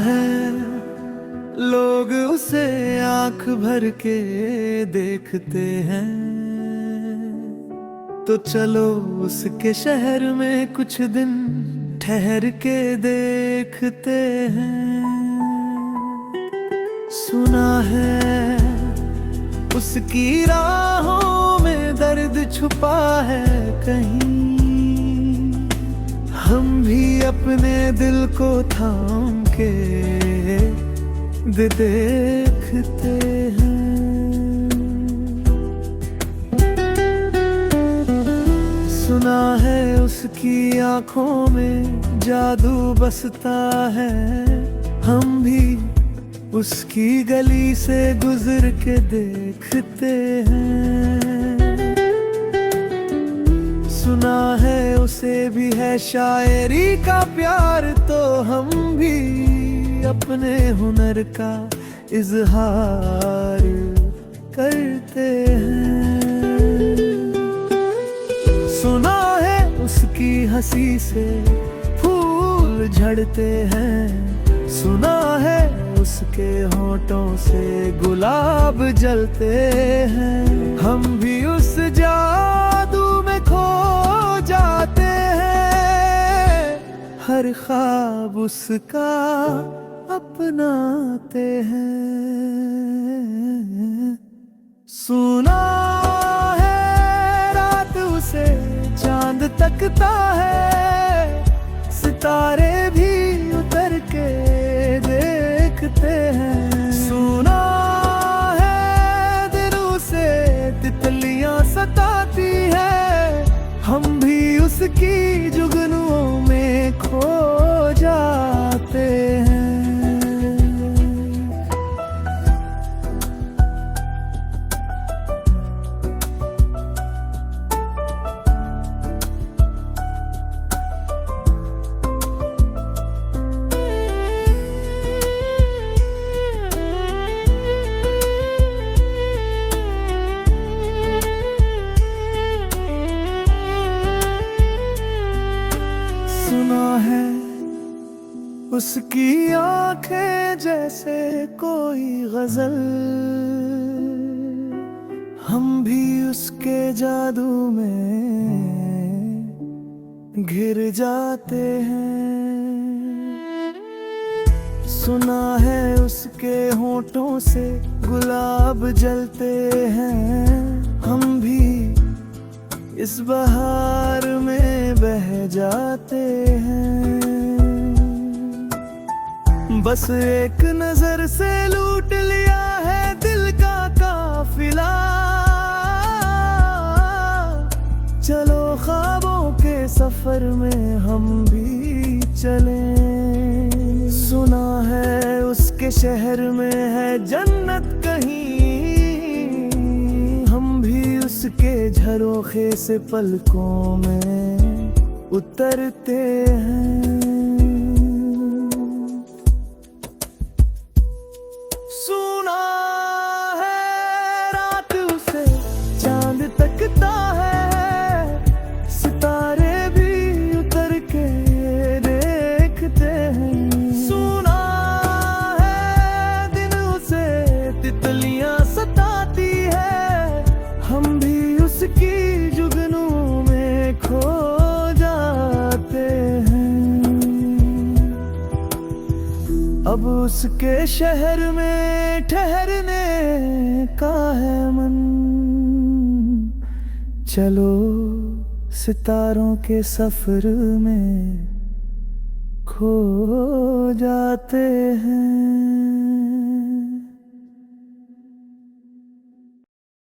है लोग उसे आंख भर के देखते हैं, तो चलो उसके शहर में कुछ दिन ठहर के देखते हैं। सुना है उसकी राहों में दर्द छुपा है कहीं, हम भी अपने दिल को थाम के देखते हैं। सुना है उसकी आंखों में जादू बसता है, हम भी उसकी गली से गुजर के देखते हैं। सुना है उसे भी है शायरी का प्यार, तो हम भी अपने हुनर का इजहार करते हैं। सुना है उसकी हंसी से फूल झड़ते हैं, सुना है उसके होठों से गुलाब जलते हैं, हम भी उस जादू में खो जाते हैं, हर ख्वाब उसका अपनाते हैं। सुना है रात उसे चांद तकता है, सितारे भी उतर के देखते हैं। सुना है दिन उसे तितलियां सताती है, हम भी उसकी जुगनुओं में खो जाते हैं। सुना है उसकी आंखें जैसे कोई गजल, हम भी उसके जादू में घिर जाते हैं। सुना है उसके होठों से गुलाब जलते हैं, हम भी इस बहार में बह जाते हैं। बस एक नजर से लूट लिया है दिल का काफिला, चलो ख्वाबों के सफर में हम भी चलें। सुना है उसके शहर में है जन्नत कहीं, हम भी उसके झरोखे से पलकों में उतरते हैं। सुना है रात उसे चांद तकता है, सितारे भी उतर के देखते हैं। सुना है दिन उसे तितलियां सताती है, हम भी उसकी जुगनू में खो जाते हैं। अब उसके शहर में ठहरने का है मन, चलो सितारों के सफर में खो जाते हैं।